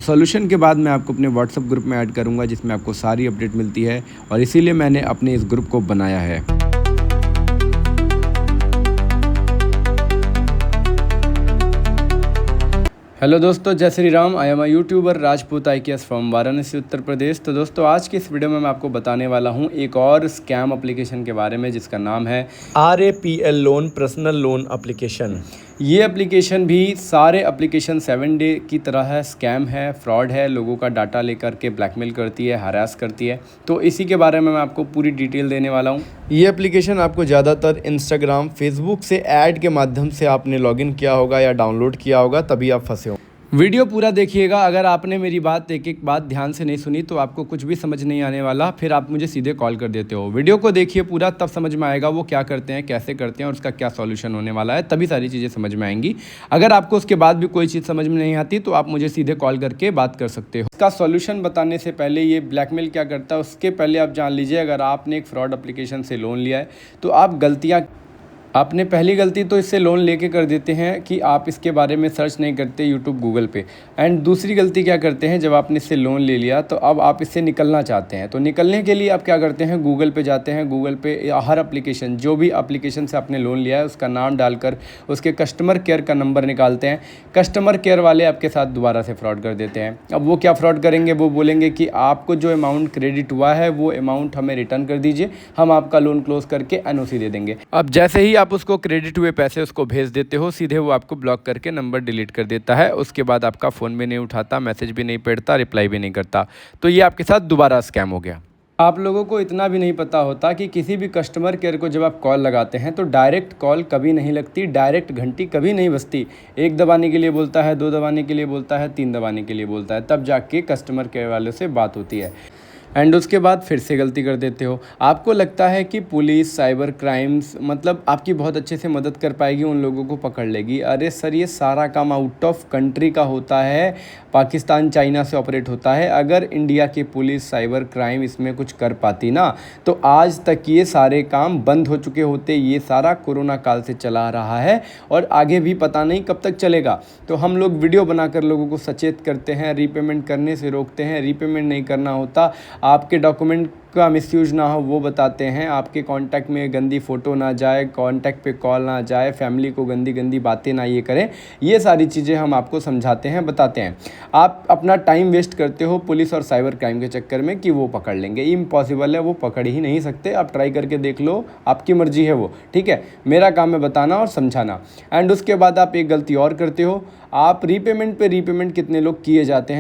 Solution के बाद मैं आपको अपने व्हाट्सएप ग्रुप में ऐड करूँगा जिसमें आपको सारी अपडेट मिलती है और इसीलिए मैंने अपने इस ग्रुप को बनाया है। हेलो दोस्तों, जय Shri Ram. I am a YouTuber Rajput IKS from Varanasi Uttar Pradesh. तो दोस्तों, आज की इस वीडियो में मैं आपको बताने वाला हूं एक और स्कैम एप्लीकेशन के बारे में जिसका नाम है RAPL loan personal loan application. ये एप्लीकेशन भी सारे एप्लीकेशन 7 डे की तरह है, स्कैम है, फ्रॉड है, लोगों का डाटा लेकर के ब्लैकमेल करती है, हरास करती है। तो इसी के बारे में मैं आपको पूरी डिटेल देने वाला हूँ। ये एप्लीकेशन आपको ज़्यादातर इंस्टाग्राम, फेसबुक से ऐड के माध्यम से आपने लॉगिन किया होगा या डाउनलोड किया होगा, तभी आप फंसे हो। वीडियो पूरा देखिएगा। अगर आपने मेरी बात एक एक बात ध्यान से नहीं सुनी तो आपको कुछ भी समझ नहीं आने वाला, फिर आप मुझे सीधे कॉल कर देते हो। वीडियो को देखिए पूरा, तब समझ में आएगा वो क्या करते हैं, कैसे करते हैं और उसका क्या सॉल्यूशन होने वाला है, तभी सारी चीज़ें समझ में आएंगी। अगर आपको उसके बाद भी कोई चीज़ समझ में नहीं आती तो आप मुझे सीधे कॉल करके बात कर सकते हो। इसका सॉल्यूशन बताने से पहले ये ब्लैकमेल क्या करता है उसके पहले आप जान लीजिए। अगर आपने एक फ्रॉड एप्लीकेशन से लोन लिया है तो आपने पहली गलती तो इससे लोन लेके कर देते हैं कि आप इसके बारे में सर्च नहीं करते यूट्यूब, गूगल पे। एंड दूसरी गलती क्या करते हैं, जब आपने इससे लोन ले लिया तो अब आप इससे निकलना चाहते हैं। तो निकलने के लिए आप क्या करते हैं, गूगल पे जाते हैं। गूगल पे हर एप्लीकेशन, जो भी एप्लीकेशन से आपने लोन लिया है उसका नाम डालकर उसके कस्टमर केयर का नंबर निकालते हैं। कस्टमर केयर वाले आपके साथ दोबारा से फ्रॉड कर देते हैं। अब वो क्या फ्रॉड करेंगे, वो बोलेंगे कि आपको जो अमाउंट क्रेडिट हुआ है वो अमाउंट हमें रिटर्न कर दीजिए, हम आपका लोन क्लोज करके NOC दे देंगे। अब जैसे ही आप उसको क्रेडिट हुए पैसे उसको भेज देते हो, सीधे वो आपको ब्लॉक करके नंबर डिलीट कर देता है। उसके बाद आपका फ़ोन भी नहीं उठाता, मैसेज भी नहीं पढ़ता, रिप्लाई भी नहीं करता। तो ये आपके साथ दोबारा स्कैम हो गया। आप लोगों को इतना भी नहीं पता होता कि किसी भी कस्टमर केयर को जब आप कॉल लगाते हैं तो डायरेक्ट कॉल कभी नहीं लगती, डायरेक्ट घंटी कभी नहीं बजती। 1 दबाने के लिए बोलता है, 2 दबाने के लिए बोलता है, 3 दबाने के लिए बोलता है, तब जाके कस्टमर केयर वाले से बात होती है। एंड उसके बाद फिर से गलती कर देते हो। आपको लगता है कि पुलिस, साइबर क्राइम्स मतलब आपकी बहुत अच्छे से मदद कर पाएगी, उन लोगों को पकड़ लेगी। अरे सर, ये सारा काम आउट ऑफ कंट्री का होता है, पाकिस्तान, चाइना से ऑपरेट होता है। अगर इंडिया की पुलिस, साइबर क्राइम इसमें कुछ कर पाती ना तो आज तक ये सारे काम बंद हो चुके होते। ये सारा कोरोना काल से चला रहा है और आगे भी पता नहीं कब तक चलेगा। तो हम लोग वीडियो बनाकर लोगों को सचेत करते हैं, रीपेमेंट करने से रोकते हैं। रीपेमेंट नहीं करना होता, आपके डॉक्यूमेंट का मिसयूज ना हो वो बताते हैं, आपके कांटेक्ट में गंदी फ़ोटो ना जाए, कांटेक्ट पे कॉल ना जाए, फैमिली को गंदी गंदी बातें ना ये करें। ये सारी चीज़ें हम आपको समझाते हैं, बताते हैं। आप अपना टाइम वेस्ट करते हो पुलिस और साइबर क्राइम के चक्कर में कि वो पकड़ लेंगे। इम्पॉसिबल है, वो पकड़ ही नहीं सकते। आप ट्राई करके देख लो, आपकी मर्जी है वो, ठीक है। मेरा काम है बताना और समझाना। एंड उसके बाद आप एक गलती और करते हो, आप रीपेमेंट पे रीपेमेंट कितने लोग किए जाते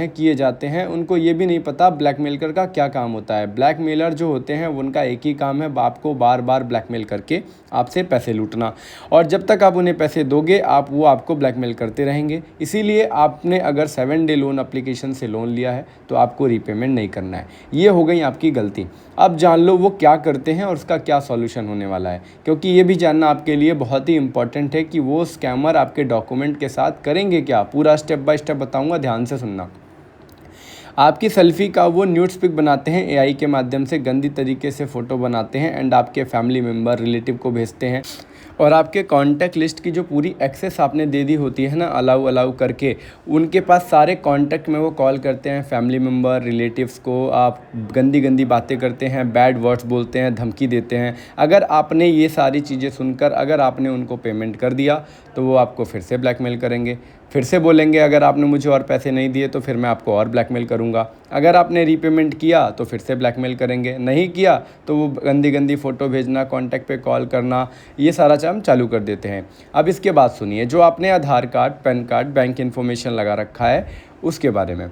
हैं, उनको ये भी नहीं पता ब्लैकमेलर का क्या काम होता है। ब्लैकमेलर जो होते हैं उनका एक ही काम है, आपको बार बार ब्लैकमेल करके आपसे पैसे लूटना। और जब तक आप उन्हें पैसे दोगे वो आपको ब्लैकमेल करते रहेंगे। इसीलिए आपने अगर 7 डे लोन एप्लीकेशन से लोन लिया है तो आपको रीपेमेंट नहीं करना है। ये हो गई आपकी गलती। अब जान लो वो क्या करते हैं और उसका क्या सॉल्यूशन होने वाला है, क्योंकि ये भी जानना आपके लिए बहुत ही इंपॉर्टेंट है कि वो स्कैमर आपके डॉक्यूमेंट के साथ करेंगे क्या। पूरा स्टेप बाय स्टेप बताऊंगा, ध्यान से सुनना। आपकी सेल्फी का वो न्यूड्स पिक बनाते हैं, AI के माध्यम से गंदी तरीके से फ़ोटो बनाते हैं एंड आपके फैमिली मेम्बर, रिलेटिव को भेजते हैं। और आपके कॉन्टैक्ट लिस्ट की जो पूरी एक्सेस आपने दे दी होती है ना, अलाउ करके, उनके पास सारे कॉन्टैक्ट में वो कॉल करते हैं, फैमिली मेम्बर, रिलेटिव्स को आप गंदी गंदी बातें करते हैं, बैड वर्ड्स बोलते हैं, धमकी देते हैं। अगर आपने ये सारी चीज़ें सुनकर अगर आपने उनको पेमेंट कर दिया तो वो आपको फिर से ब्लैकमेल करेंगे, फिर से बोलेंगे अगर आपने मुझे और पैसे नहीं दिए तो फिर मैं आपको और ब्लैकमेल करूंगा। अगर आपने रीपेमेंट किया तो फिर से ब्लैकमेल करेंगे, नहीं किया तो वो गंदी गंदी फ़ोटो भेजना, कॉन्टैक्ट पे कॉल करना, ये सारा काम चालू कर देते हैं। अब इसके बाद सुनिए, जो आपने Aadhaar card, PAN card, bank information लगा रखा है उसके बारे में।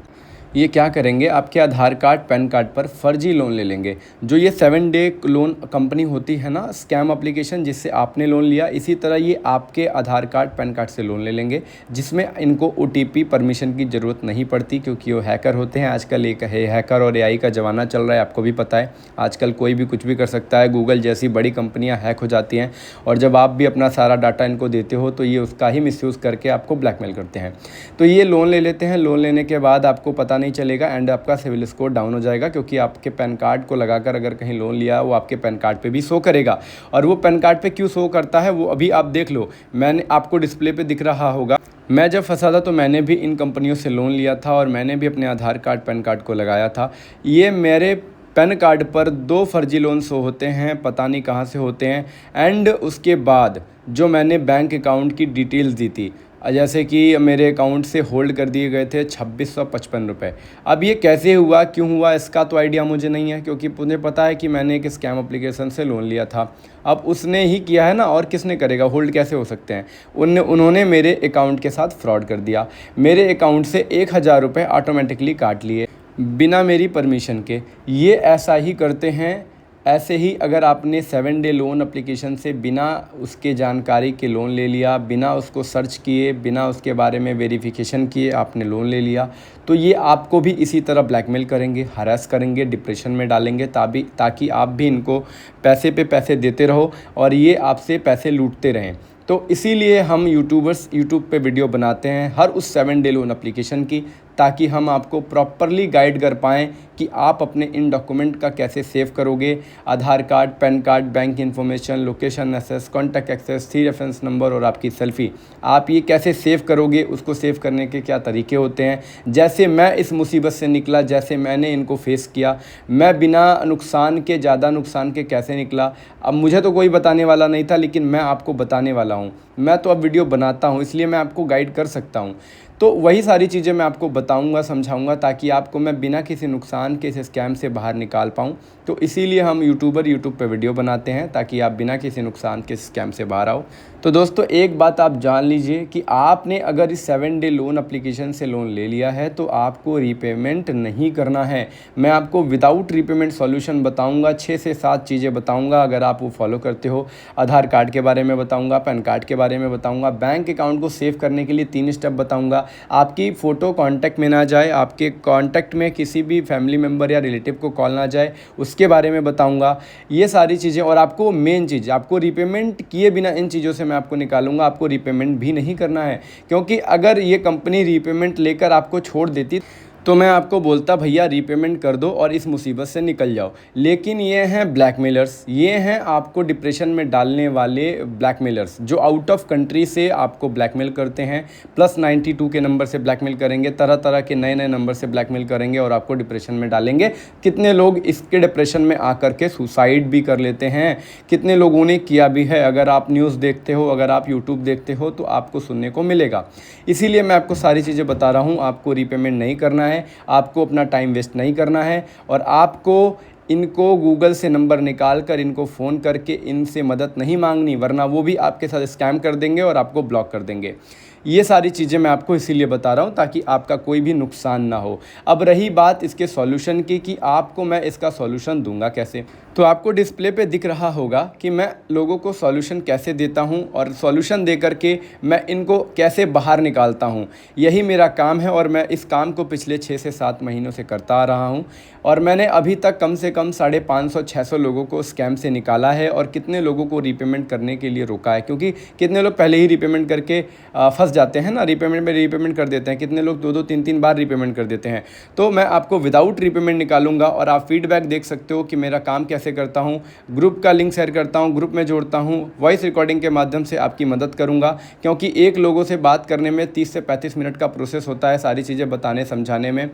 ये क्या करेंगे, आपके आधार कार्ड, पैन कार्ड पर फर्जी लोन ले लेंगे। जो ये 7 डे लोन कंपनी होती है ना, स्कैम एप्लीकेशन जिससे आपने लोन लिया, इसी तरह ये आपके आधार कार्ड, पैन कार्ड से लोन ले लेंगे, जिसमें इनको OTP परमिशन की ज़रूरत नहीं पड़ती, क्योंकि वो हैकर होते हैं। आजकल एक है हैकर और AI का ज़माना चल रहा है, आपको भी पता है। आजकल कोई भी कुछ भी कर सकता है, गूगल जैसी बड़ी कंपनियाँ हैक हो जाती हैं और जब आप भी अपना सारा डाटा इनको देते हो तो ये उसका ही मिसयूज़ करके आपको ब्लैकमेल करते हैं। तो ये लोन ले लेते हैं। लोन लेने के बाद आपको पता नहीं चलेगा एंड आपका सिविल स्कोर डाउन हो जाएगा, क्योंकि आपके पैन कार्ड को लगाकर अगर कहीं लोन लिया वो आपके पैन कार्ड पे भी शो करेगा। और वो पैन कार्ड पे क्यों शो करता है वो अभी आप देख लो, मैंने आपको डिस्प्ले पे दिख रहा होगा। मैं जब फंसा था तो मैंने भी इन कंपनियों से लोन लिया था और मैंने भी अपने आधार कार्ड पैन कार्ड को लगाया था। ये मेरे पैन कार्ड पर 2 फर्जी लोन शो होते हैं, पता नहीं कहाँ से होते हैं। एंड उसके बाद जो मैंने बैंक अकाउंट की डिटेल्स दी थी, जैसे कि मेरे अकाउंट से होल्ड कर दिए गए थे 2655 रुपये। अब ये कैसे हुआ, क्यों हुआ, इसका तो आइडिया मुझे नहीं है, क्योंकि मुझे पता है कि मैंने एक स्कैम एप्लीकेशन से लोन लिया था। अब उसने ही किया है ना, और किसने करेगा, होल्ड कैसे हो सकते हैं। उन्होंने मेरे अकाउंट के साथ फ्रॉड कर दिया। मेरे अकाउंट से 1000 रुपये ऑटोमेटिकली काट लिए बिना मेरी परमिशन के। ये ऐसा ही करते हैं। ऐसे ही अगर आपने 7 डे लोन एप्लीकेशन से बिना उसके जानकारी के लोन ले लिया, बिना उसको सर्च किए, बिना उसके बारे में वेरिफिकेशन किए आपने लोन ले लिया, तो ये आपको भी इसी तरह ब्लैकमेल करेंगे, हरास करेंगे, डिप्रेशन में डालेंगे, ताकि आप भी इनको पैसे पे पैसे देते रहो और ये आपसे पैसे लूटते रहें। तो इसीलिए हम यूट्यूब पे वीडियो बनाते हैं हर उस 7 डे लोन एप्लीकेशन की, ताकि हम आपको प्रॉपरली गाइड कर पाएँ कि आप अपने इन डॉक्यूमेंट का कैसे सेव करोगे। Aadhaar card, PAN card, bank information, location access, contact access, 3 reference number और आपकी सेल्फ़ी, आप ये कैसे सेव करोगे, उसको सेव करने के क्या तरीके होते हैं। जैसे मैं इस मुसीबत से निकला, जैसे मैंने इनको फेस किया, मैं बिना नुकसान के, ज़्यादा नुकसान के कैसे निकला। अब मुझे तो कोई बताने वाला नहीं था, लेकिन मैं आपको बताने वाला हूँ। मैं तो अब वीडियो बनाता हूँ, इसलिए मैं आपको गाइड कर सकता हूँ। तो वही सारी चीज़ें मैं आपको बताऊंगा, समझाऊंगा, ताकि आपको मैं बिना किसी नुकसान के इस स्कैम से बाहर निकाल पाऊँ। तो इसीलिए हम यूट्यूब पे वीडियो बनाते हैं, ताकि आप बिना किसी नुकसान के स्कैम से बाहर आओ। तो दोस्तों एक बात आप जान लीजिए कि आपने अगर इस 7 डे लोन एप्लीकेशन से लोन ले लिया है तो आपको रीपेमेंट नहीं करना है। मैं आपको विदाउट रीपेमेंट सॉल्यूशन बताऊंगा, 6 से 7 चीज़ें बताऊंगा, अगर आप वो फॉलो करते हो। आधार कार्ड के बारे में बताऊंगा, पैन कार्ड के बारे में बताऊंगा, बैंक अकाउंट को सेव करने के लिए 3 स्टेप बताऊंगा, आपकी फ़ोटो कॉन्टैक्ट में ना जाए, आपके कॉन्टैक्ट में किसी भी फैमिली मेम्बर या रिलेटिव को कॉल ना जाए, उसके बारे में बताऊंगा, ये सारी चीज़ें। और आपको मेन चीज़, आपको रीपेमेंट किए बिना इन चीज़ों से मैं आपको निकालूंगा। आपको रीपेमेंट भी नहीं करना है, क्योंकि अगर ये कंपनी रीपेमेंट लेकर आपको छोड़ देती तो मैं आपको बोलता भैया रीपेमेंट कर दो और इस मुसीबत से निकल जाओ। लेकिन ये हैं ब्लैकमेलर्स, ये हैं आपको डिप्रेशन में डालने वाले ब्लैकमेलर्स, जो आउट ऑफ कंट्री से आपको ब्लैकमेल करते हैं। +92 के नंबर से ब्लैकमेल करेंगे, तरह तरह के नए नए नंबर से ब्लैकमेल करेंगे और आपको डिप्रेशन में डालेंगे। कितने लोग इसके डिप्रेशन में आकर के सुसाइड भी कर लेते हैं, कितने लोगों ने किया भी है। अगर आप न्यूज़ देखते हो, अगर आप यूट्यूब देखते हो तो आपको सुनने को मिलेगा। इसीलिए मैं आपको सारी चीज़ें बता रहा हूँ। आपको रीपेमेंट नहीं करना है, आपको अपना टाइम वेस्ट नहीं करना है, और आपको इनको गूगल से नंबर निकाल कर इनको फ़ोन करके इनसे मदद नहीं मांगनी, वरना वो भी आपके साथ स्कैम कर देंगे और आपको ब्लॉक कर देंगे। ये सारी चीज़ें मैं आपको इसीलिए बता रहा हूँ ताकि आपका कोई भी नुकसान ना हो। अब रही बात इसके सॉल्यूशन की कि आपको मैं इसका सॉल्यूशन दूंगा कैसे, तो आपको डिस्प्ले पे दिख रहा होगा कि मैं लोगों को सॉल्यूशन कैसे देता हूँ और सॉल्यूशन दे करके मैं इनको कैसे बाहर निकालता हूँ। यही मेरा काम है और मैं इस काम को पिछले 6 से 7 महीनों से करता आ रहा हूँ। और मैंने अभी तक कम से कम 550-600 लोगों को स्कैम से निकाला है और कितने लोगों को रीपेमेंट करने के लिए रोका है, क्योंकि कितने लोग पहले ही रीपेमेंट करके फंस जाते हैं ना, रीपेमेंट कर देते हैं। कितने लोग 2-2 3-3 बार रीपेमेंट कर देते हैं। तो मैं आपको विदाउट रीपेमेंट निकालूंगा और आप फीडबैक देख सकते हो कि मेरा काम कैसे करता हूँ। ग्रुप का लिंक शेयर करता हूँ, ग्रुप में जोड़ता हूँ, वॉइस रिकॉर्डिंग के माध्यम से आपकी मदद करूँगा, क्योंकि एक लोगों से बात करने में 30 से 35 मिनट का प्रोसेस होता है सारी चीज़ें बताने समझाने में।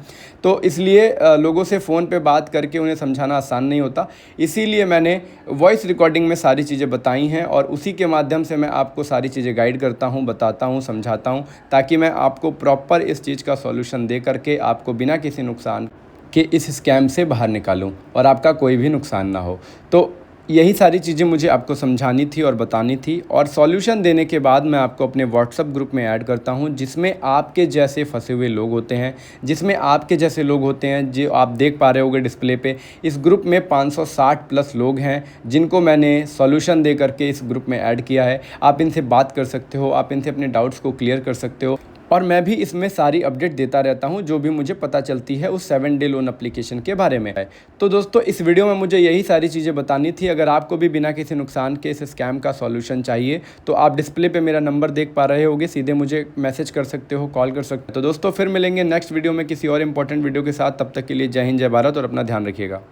तो इसलिए लोगों से फ़ोन पे बात करके उन्हें समझाना आसान नहीं होता, इसीलिए मैंने वॉइस रिकॉर्डिंग में सारी चीज़ें बताई हैं और उसी के माध्यम से मैं आपको सारी चीज़ें गाइड करता हूँ, बताता हूँ, समझाता हूँ, ताकि मैं आपको प्रॉपर इस चीज़ का सॉल्यूशन दे करके आपको बिना किसी नुकसान के इस स्कैम से बाहर निकालूं और आपका कोई भी नुकसान ना हो। तो यही सारी चीज़ें मुझे आपको समझानी थी और बतानी थी। और सॉल्यूशन देने के बाद मैं आपको अपने व्हाट्सएप ग्रुप में ऐड करता हूं, जिसमें आपके जैसे फंसे हुए लोग होते हैं, जिसमें आपके जैसे लोग होते हैं जो आप देख पा रहे होंगे डिस्प्ले पे। इस ग्रुप में 560 प्लस लोग हैं जिनको मैंने सॉल्यूशन दे करके इस ग्रुप में ऐड किया है। आप इनसे बात कर सकते हो, आप इनसे अपने डाउट्स को क्लियर कर सकते हो। और मैं भी इसमें सारी अपडेट देता रहता हूँ जो भी मुझे पता चलती है उस 7 डे लोन एप्लीकेशन के बारे में। तो दोस्तों इस वीडियो में मुझे यही सारी चीज़ें बतानी थी। अगर आपको भी बिना किसी नुकसान के इस स्कैम का सॉल्यूशन चाहिए तो आप डिस्प्ले पे मेरा नंबर देख पा रहे होगे, सीधे मुझे मैसेज कर सकते हो, कॉल कर सकते हो। तो दोस्तों फिर मिलेंगे नेक्स्ट वीडियो में किसी और इंपॉर्टेंट वीडियो के साथ। तब तक के लिए जय हिंद, जय भारत और अपना ध्यान रखिएगा।